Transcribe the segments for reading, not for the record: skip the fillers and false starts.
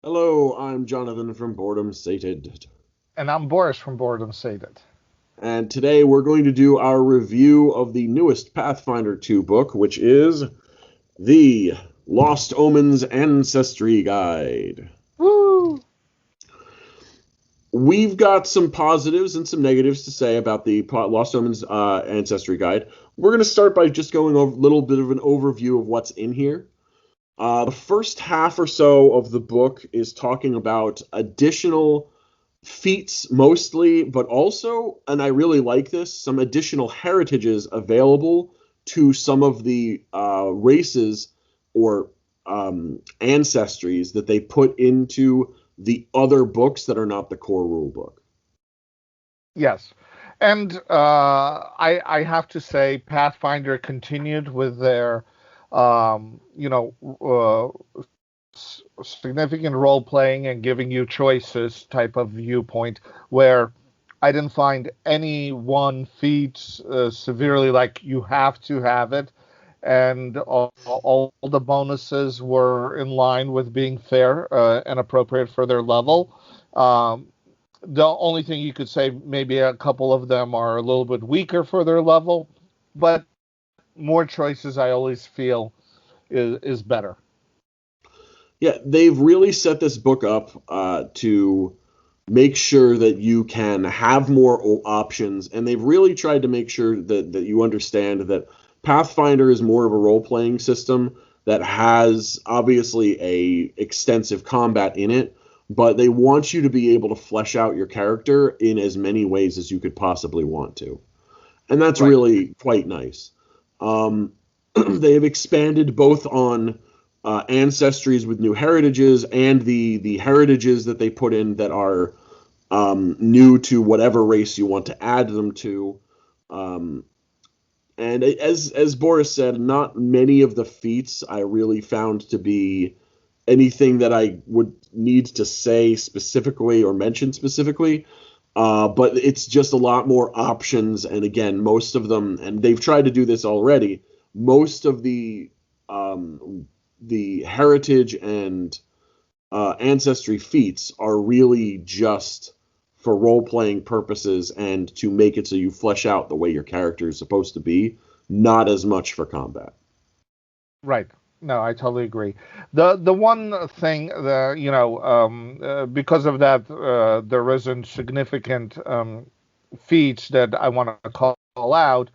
Hello, I'm Jonathan from Boredom Sated, And I'm Boris from Boredom Sated. and today we're going to do our review of the newest Pathfinder 2 book, which is The Lost Omens Ancestry Guide. Woo! We've got some positives and some negatives to say about the Lost Omens Ancestry Guide. We're going to start by just going over a little bit of an overview of what's in here. The first half or so of the book is talking about additional feats mostly, but also, and I really like this, some additional heritages available to some of the races or ancestries that they put into the other books that are not the core rule book. Yes. And I have to say, Pathfinder continued with their, um, you know, significant role playing and giving you choices type of viewpoint, where I didn't find any one feat severely like you have to have it, and all the bonuses were in line with being fair and appropriate for their level. Um, the only thing you could say, maybe a couple of them are a little bit weaker for their level, but more choices I always feel is better. Yeah, they've really set this book up to make sure that you can have more options, and they've really tried to make sure that you understand that Pathfinder is more of a role-playing system that has obviously a extensive combat in it, but they want you to be able to flesh out your character in as many ways as you could possibly want to. And that's Right. really quite nice. Um, they have expanded both on ancestries with new heritages and the heritages that they put in that are new to whatever race you want to add them to. Um, and as Boris said, not many of the feats I really found to be anything that I would need to say specifically or mention specifically. But it's just a lot more options, and again, most of them, and they've tried to do this already. Most of the heritage and ancestry feats are really just for role playing purposes and to make it so you flesh out the way your character is supposed to be, not as much for combat. Right. No, I totally agree. The one thing that because of that, there isn't significant feats that I want to call out.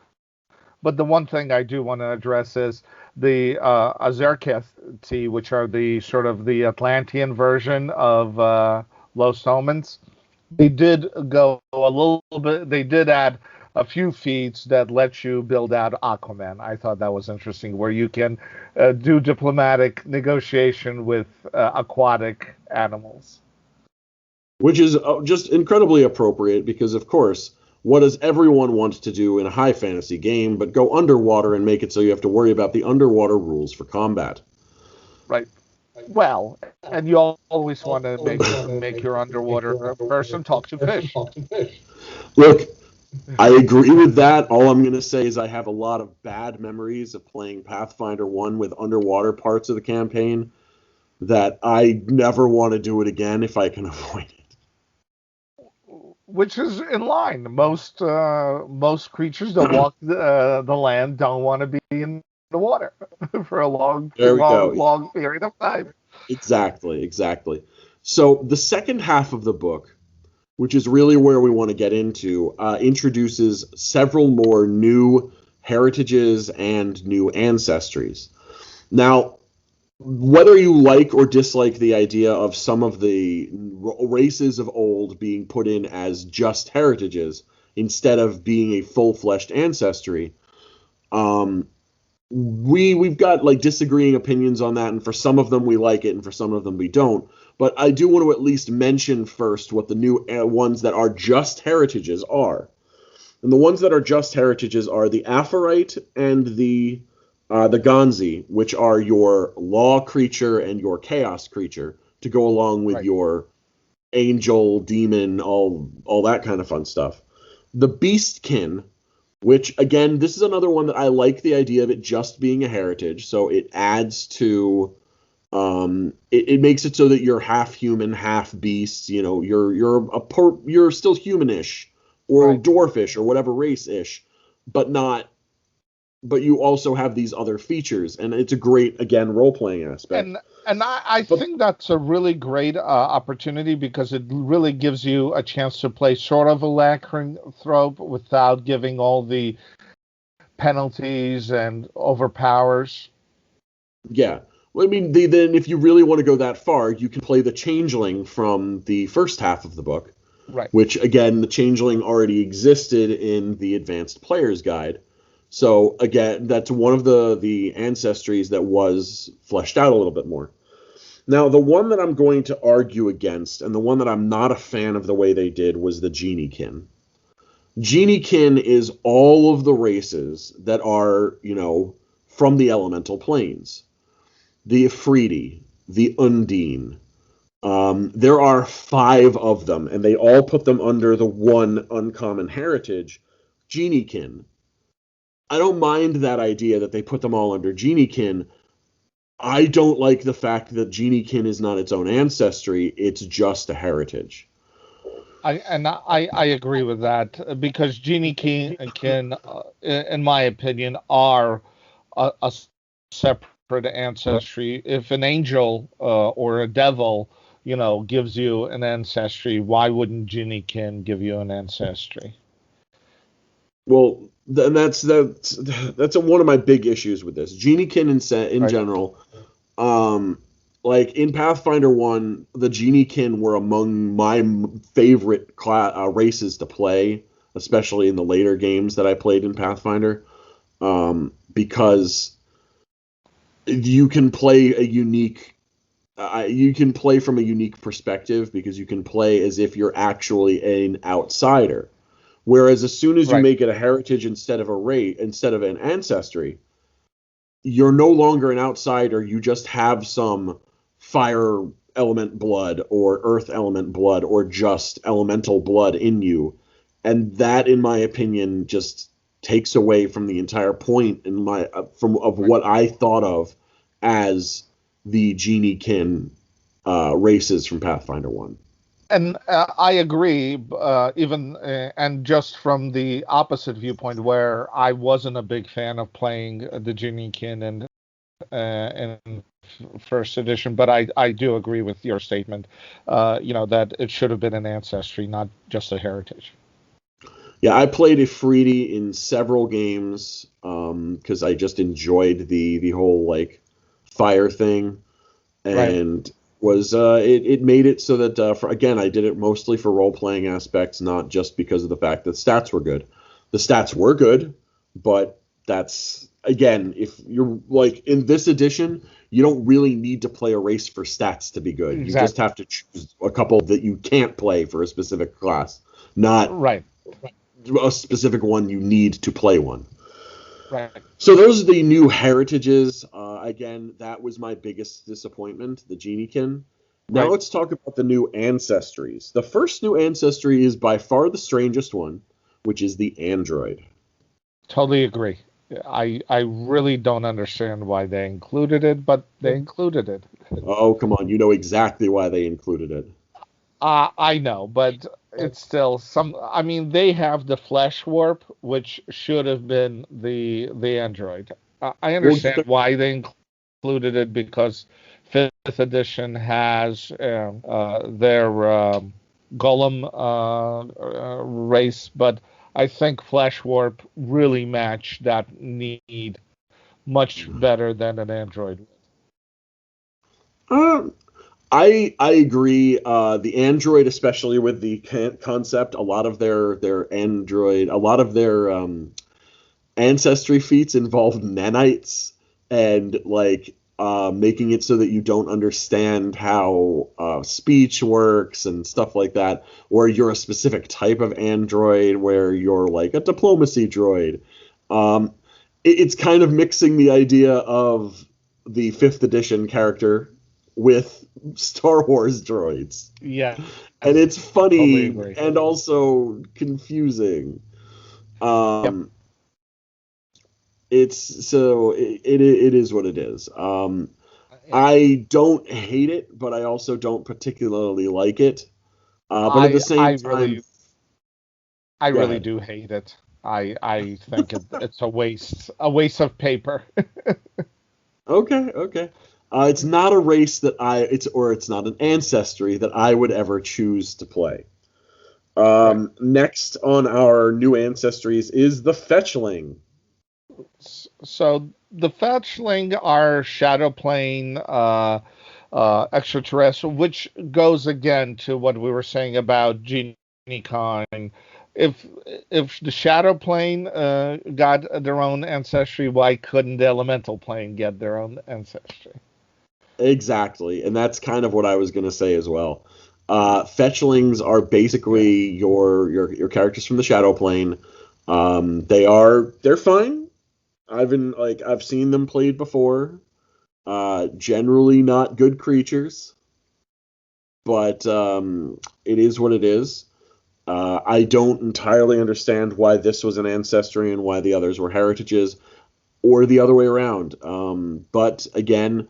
But the one thing I do want to address is the Azerkethi, which are the sort of the Atlantean version of Los Homens. They did go a little bit. They did add a few feats that let you build out Aquaman. I thought that was interesting, where you can do diplomatic negotiation with aquatic animals. Which is just incredibly appropriate because, of course, what does everyone want to do in a high fantasy game but go underwater and make it so you have to worry about the underwater rules for combat? Right. Well, and you always want to make your underwater person talk to fish. Look, I agree with that. All I'm going to say is I have a lot of bad memories of playing Pathfinder 1 with underwater parts of the campaign that I never want to do it again if I can avoid it. Which is in line. Most creatures that walk the land don't want to be in the water for a There we go. long period of time. Exactly, exactly. So the second half of the book, which is really where we want to get into, introduces several more new heritages and new ancestries. Now, whether you like or dislike the idea of some of the races of old being put in as just heritages instead of being a full-fleshed ancestry, um, we've got like disagreeing opinions on that, and for some of them we like it, and for some of them we don't. But I do want to at least mention first what the new ones that are just heritages are. And the ones that are just heritages are the Aphorite and the Gonzi, which are your law creature and your chaos creature to go along with Right. your angel, demon, all that kind of fun stuff. The Beast Kin, which again, this is another one that I like the idea of it just being a heritage, so it adds to It makes it so that you're half human, half beast. You know, you're still humanish or Right. dwarfish or whatever race-ish, but not. But you also have these other features, and it's a great, again, role-playing aspect. And I But think that's a really great opportunity because it really gives you a chance to play sort of a lycanthrope without giving all the penalties and overpowers. yeah, well, I mean, then if you really want to go that far, you can play the changeling from the first half of the book, Right. which again, the changeling already existed in the advanced player's guide. So again, that's one of the ancestries that was fleshed out a little bit more. Now, the one that I'm going to argue against, and the one that I'm not a fan of the way they did, was the Genie Kin. Genie Kin is all of the races that are, you know, from the elemental planes. The Afridi, the Undine. There are 5 of them, and they all put them under the one uncommon heritage, Genie Kin. I don't mind that idea that they put them all under Genie Kin. I don't like the fact that Genie Kin is not its own ancestry, it's just a heritage. I agree with that because Genie Kin in my opinion, are a separate ancestry. If an angel or a devil, gives you an ancestry, why wouldn't Genie Kin give you an ancestry? Well, and that's one of my big issues with this. Genie Kin in Right. general, um, like in Pathfinder 1, the Genie Kin were among my favorite races to play, especially in the later games that I played in Pathfinder, because you can play you can play from a unique perspective because you can play as if you're actually an outsider. Whereas as soon as you Right. make it a heritage instead of a race, instead of an ancestry, you're no longer an outsider. You just have some fire element blood or earth element blood or just elemental blood in you. And that, in my opinion, just takes away from the entire point in my from of Right. what I thought of as the Genie Kin races from Pathfinder 1. And I agree, even and just from the opposite viewpoint, where I wasn't a big fan of playing the Jeannie Kin in first edition, but I do agree with your statement, that it should have been an ancestry, not just a heritage. Yeah, I played Afridi in several games because I just enjoyed the whole like fire thing, Right. and was it made it so that again I did it mostly for role playing aspects, not just because of the fact that stats were good. The stats were good, but that's again, if you're like in this edition, you don't really need to play a race for stats to be good. You just Exactly. have to choose a couple that you can't play for a specific class, not Right. a specific one you need to play one. Right. So those are the new heritages. Again, that was my biggest disappointment, the Genie Kin. Now Right. let's talk about the new ancestries. The first new ancestry is by far the strangest one, which is the android. Totally agree. I really don't understand why they included it, but they included it. Oh, come on, you know exactly why they included it. I know, but it's still some. I mean, they have the Flashwarp, which should have been the android. I Well, understand why they included it because fifth edition has their Golem race, but I think Flashwarp really matched that need much better than an android. uh, I agree. The android, especially with the concept, a lot of their android, a lot of their ancestry feats involve nanites and like making it so that you don't understand how speech works and stuff like that, or you're a specific type of android where you're like a diplomacy droid. Um, it's kind of mixing the idea of the fifth edition character with Star Wars droids, Yes, and it's totally funny agree. and also confusing. Yep. Um, it's so it is what it is. I don't hate it, but I also don't particularly like it. But at the same time, I go really ahead. do hate it. I think it's a waste of paper. Okay, okay. It's not a race that it's not an ancestry that I would ever choose to play. Right. Next on our new ancestries is the Fetchling. So the Fetchling are shadow plane extraterrestrial, which goes again to what we were saying about Genie Kin. If if the shadow plane got their own ancestry, why couldn't the elemental plane get their own ancestry? Exactly, and that's kind of what I was going to say as well. Fetchlings are Yeah. basically your characters from the Shadow Plane. They're fine. I've seen them played before. Generally not good creatures, but it is what it is. I don't entirely understand why this was an ancestry and why the others were heritages, or the other way around. But again,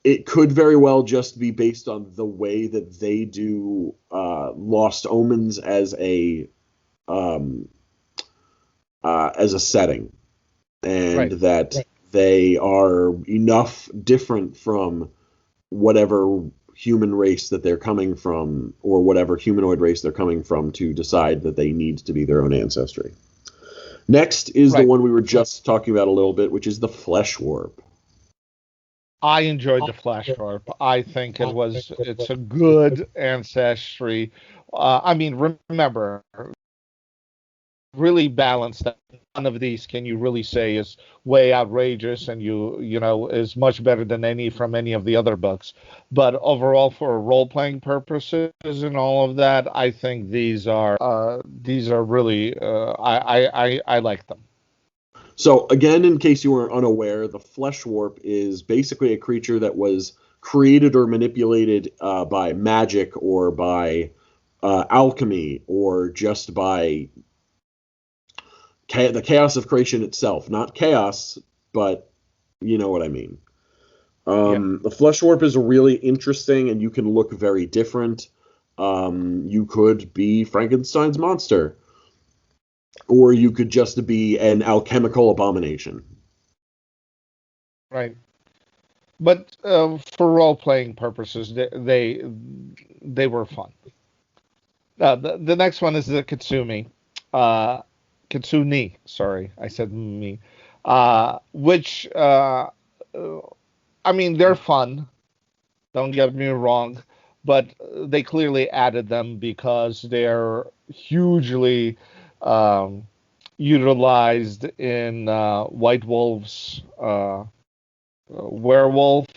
it could very well just be based on the way that they do Lost Omens um, as a setting, and Right. that they are enough different from whatever human race that they're coming from, or whatever humanoid race they're coming from, to decide that they need to be their own ancestry. Next is the Right. one we were just talking about a little bit, which is the Fleshwarp. I enjoyed the Flashwarp. I think it's a good ancestry. I mean, remember, really balanced. That none of these can you really say is way outrageous, and you know is much better than any from any of the other books. But overall, for role playing purposes and all of that, I think these are really I like them. So, again, in case you were unaware, the Fleshwarp is basically a creature that was created or manipulated by magic, or by alchemy, or just by the chaos of creation itself. Not chaos, but you know what I mean. Yeah. The Fleshwarp is really interesting, and you can look very different. You could be Frankenstein's monster, or you could just be an alchemical abomination. Right. But for role playing purposes, they were fun. The next one is the Kitsune. Uh, Kitsune, sorry, I said me. Which I mean, they're fun. Don't get me wrong, but they clearly added them because they're hugely um, utilized in White Wolf's Werewolf,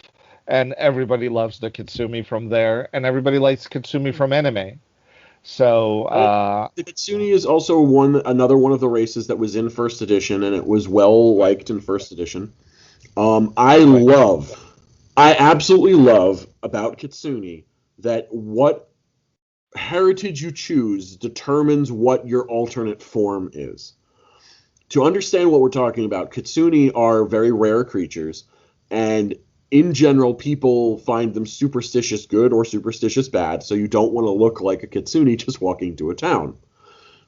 and everybody loves the Kitsune from there, and everybody likes Kitsune from anime. So The Kitsune is also another one of the races that was in first edition, and it was well right, liked in first edition. I right, love, I absolutely love about Kitsune that what heritage you choose determines what your alternate form is. To understand what we're talking about, Kitsune are very rare creatures, and in general, people find them superstitious good or superstitious bad, so you don't want to look like a Kitsune just walking to a town.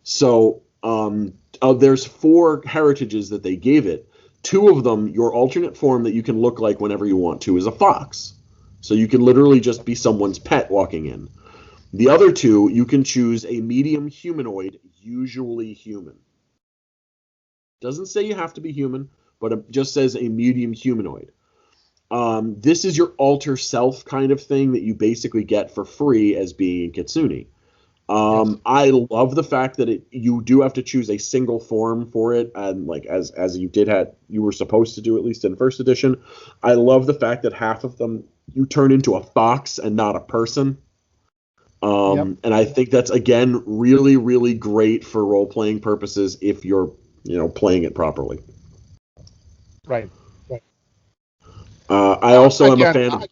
So there's four heritages that they gave it. Two of them, your alternate form that you can look like whenever you want to, is a fox. So you can literally just be someone's pet walking in. The right, other two, you can choose a medium humanoid, usually human. Doesn't say you have to be human, but it just says a medium humanoid. This is your alter self kind of thing that you basically get for free as being Kitsune. yes, I love the fact that you do have to choose a single form for it, and like as you were supposed to do, at least in first edition. I love the fact that half of them you turn into a fox and not a person. yep, And I think that's again really really great for role playing purposes if you're playing it properly. right. I also am a Again, fan of.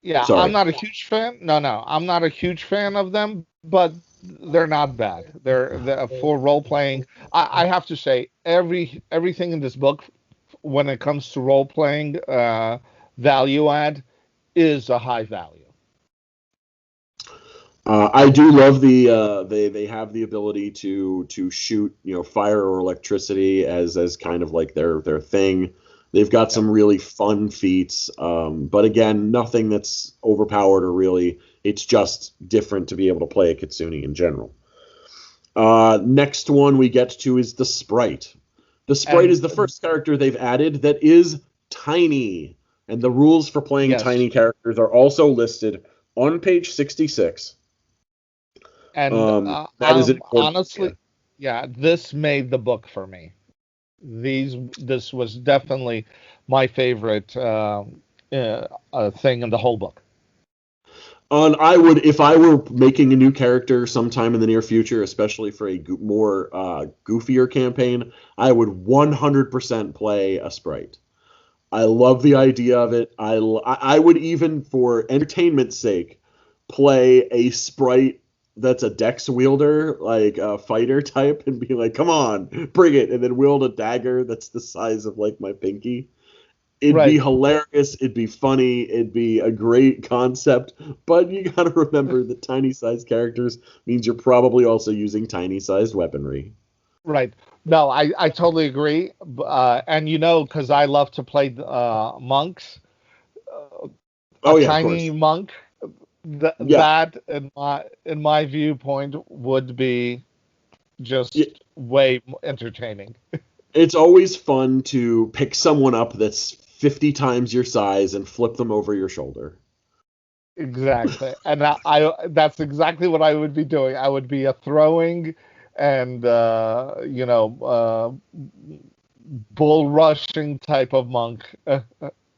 yeah, I'm Sorry. not a huge fan. No, I'm not a huge fan of them, but they're not bad. They're for role playing. I have to say, everything in this book, when it comes to role playing, value add is a high value. I do love they have the ability to shoot fire or electricity as kind of like their thing. They've got some really fun feats, but again, nothing that's overpowered or really. It's just different to be able to play a Kitsune in general. Next one we get to is the Sprite. The Sprite is the first character they've added that is tiny, and the rules for playing tiny characters are also listed on page 66. And that is honestly, this made the book for me. This was definitely my favorite thing in the whole book. I would, if I were making a new character sometime in the near future, especially for a more goofier campaign, I would 100% play a Sprite. I love the idea of it. I would even, for entertainment's sake, play a Sprite that's a dex wielder, like a fighter type, and be like, come on, bring it, and then wield a dagger that's the size of like my pinky. It'd be hilarious, it'd be funny, it'd be a great concept, but you gotta remember that tiny sized characters means you're probably also using tiny sized weaponry. Right. No, I totally agree. And because I love to play monks, tiny monk, that in my viewpoint would be just way entertaining. It's always fun to pick someone up that's 50 times your size and flip them over your shoulder. Exactly. And that's exactly what I would be doing. I would be a throwing and bull rushing type of monk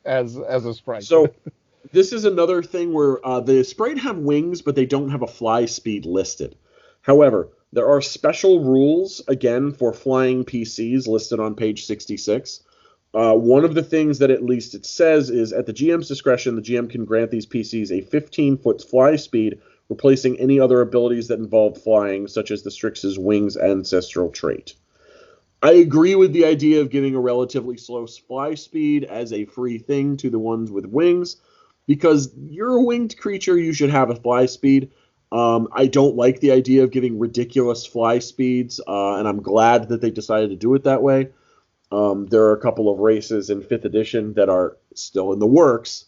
as a Sprite. So this is another thing where the Sprite have wings, but they don't have a fly speed listed. However, there are special rules, again, for flying PCs listed on page 66. One of the things that at least it says is, at the GM's discretion, the GM can grant these PCs a 15-foot fly speed, replacing any other abilities that involve flying, such as the Strix's wings ancestral trait. I agree with the idea of giving a relatively slow fly speed as a free thing to the ones with wings, because you're a winged creature, you should have a fly speed. I don't like the idea of giving ridiculous fly speeds, and I'm glad that they decided to do it that way. There are a couple of races in 5th edition that are still in the works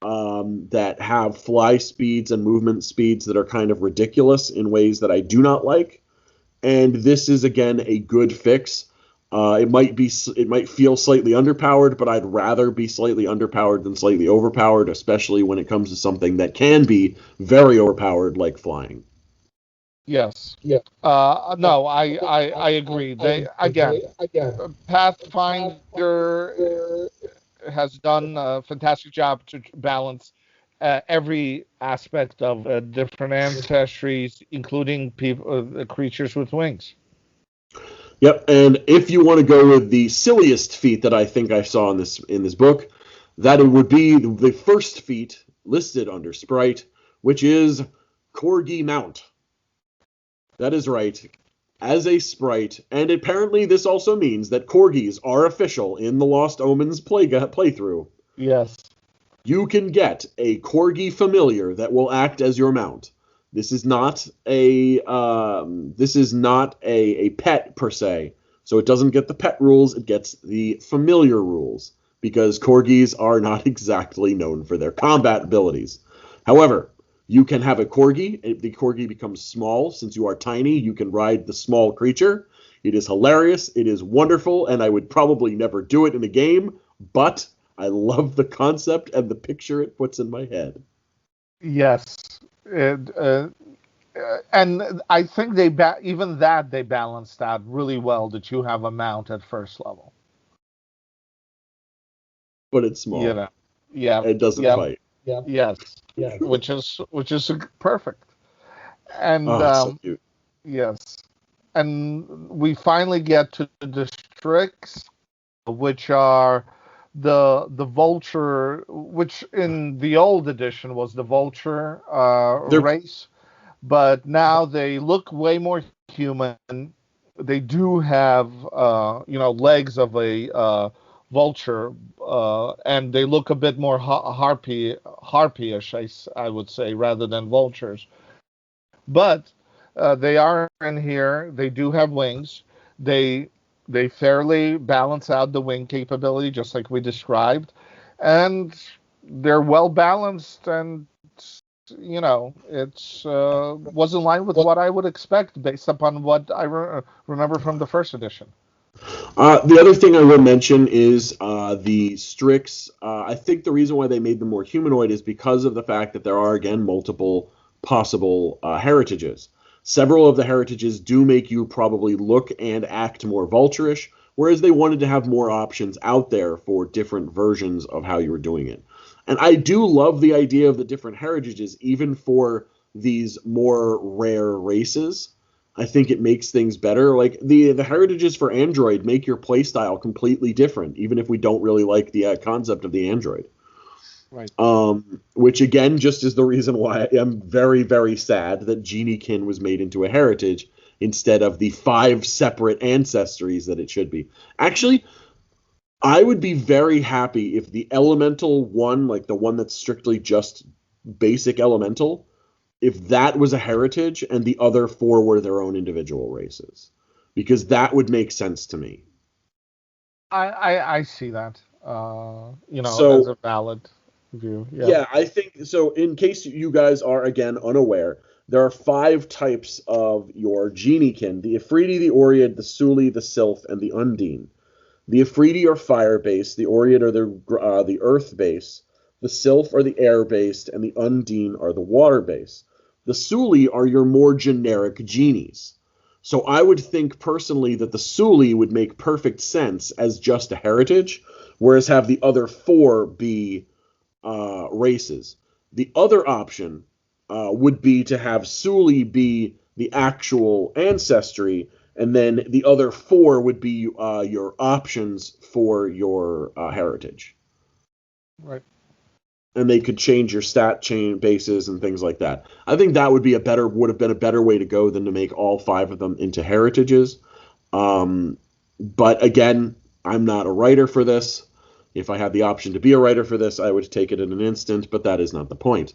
that have fly speeds and movement speeds that are kind of ridiculous in ways that I do not like. And this is, again, a good fix. It might feel slightly underpowered, but I'd rather be slightly underpowered than slightly overpowered, especially when it comes to something that can be very overpowered, like flying. Yes. Yeah. No, I agree. Pathfinder has done a fantastic job to balance every aspect of different ancestries, including creatures with wings. Yep, and if you want to go with the silliest feat that I think I saw in this book, that it would be the first feat listed under Sprite, which is Corgi Mount. That is right. As a Sprite, and apparently this also means that Corgis are official in the Lost Omens playthrough. Yes. You can get a Corgi familiar that will act as your mount. This is not a pet per se, so it doesn't get the pet rules. It gets the familiar rules because Corgis are not exactly known for their combat abilities. However, you can have a Corgi. The Corgi becomes small. Since you are tiny, you can ride the small creature. It is hilarious. It is wonderful, and I would probably never do it in a game, but I love the concept and the picture it puts in my head. Yes. And I think they balanced out really well, that you have a mount at first level. But it's small. Yeah. It doesn't fight. Yeah. Yes. Yeah. Which is perfect. And so cute. Yes. And we finally get to the Strix, which are the Vulture, which in the old edition was the Vulture race, but now they look way more human. They do have legs of a Vulture, and they look a bit more harpyish, I would say, rather than vultures. But they are in here. They do have wings. They they fairly balance out the wing capability, just like we described, and they're well balanced. And it's was in line with what I would expect based upon what I remember from the first edition. The other thing I will mention is the Strix. I think the reason why they made them more humanoid is because of the fact that there are, again, multiple possible heritages. Several of the heritages do make you probably look and act more vulturish, whereas they wanted to have more options out there for different versions of how you were doing it. And I do love the idea of the different heritages, even for these more rare races. I think it makes things better. Like the heritages for Android make your playstyle completely different, even if we don't really like the concept of the Android. Right. Which again, just is the reason why I am very, very sad that Jeannie Kin was made into a heritage instead of the 5 separate ancestries that it should be. Actually, I would be very happy if the elemental one, like the one that's strictly just basic elemental, if that was a heritage and the other 4 were their own individual races, because that would make sense to me. I see that, So, as a valid view. Yeah, I think so. In case you guys are again unaware, there are 5 types of your Genie Kin: the Afridi, the Oread, the Suli, the Sylph, and the Undine. The Afridi are fire-based, the Oread are the earth-based, the Sylph are the air-based, and the Undine are the water-based. The Suli are your more generic genies. So I would think personally that the Suli would make perfect sense as just a heritage, whereas have the other 4 be races. The other option would be to have Suli be the actual ancestry, and then the other 4 would be your options for your heritage. Right. And they could change your stat chain bases and things like that. I think that would have been a better way to go than to make all 5 of them into heritages. But again, I'm not a writer for this. If I had the option to be a writer for this, I would take it in an instant, but that is not the point.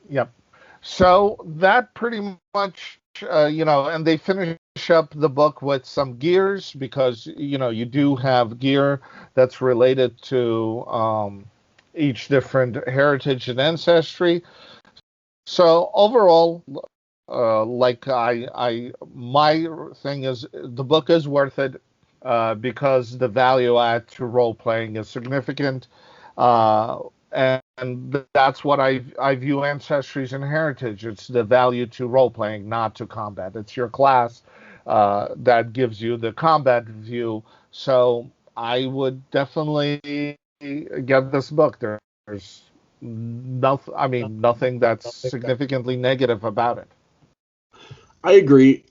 Yep. So that pretty much, and they finish up the book with some gears, because, you do have gear that's related to each different heritage and ancestry. So overall, my thing is the book is worth it because the value add to role playing is significant, and that's what I view Ancestries and Heritage. It's the value to role playing, not to combat. It's your class that gives you the combat view. So I would definitely get this book. There's nothing that's significantly negative about it. I agree.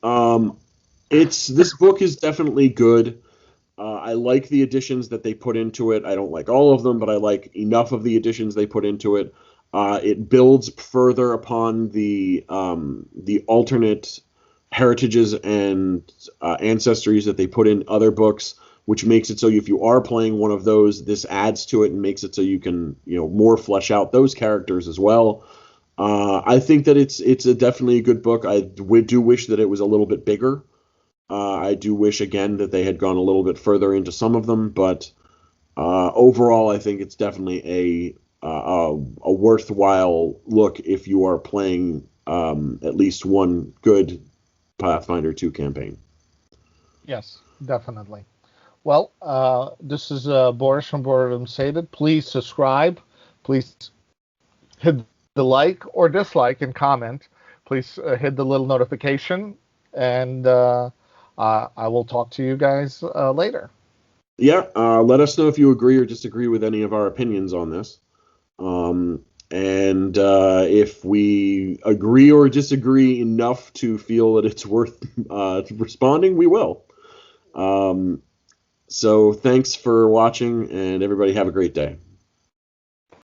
This book is definitely good. I like the additions that they put into it. I don't like all of them, but I like enough of the additions they put into it. It builds further upon the alternate heritages and ancestries that they put in other books, which makes it so if you are playing one of those, this adds to it and makes it so you can more flesh out those characters as well. I think that it's definitely a good book. I do wish that it was a little bit bigger. I do wish, again, that they had gone a little bit further into some of them, but overall, I think it's definitely a worthwhile look if you are playing at least one good Pathfinder 2 campaign. Yes, definitely. Well, this is Boris from Boredom Sated. Please subscribe. Please hit the like or dislike and comment. Please hit the little notification, and I will talk to you guys later. Yeah, let us know if you agree or disagree with any of our opinions on this. And if we agree or disagree enough to feel that it's worth responding, we will. So thanks for watching, and everybody have a great day.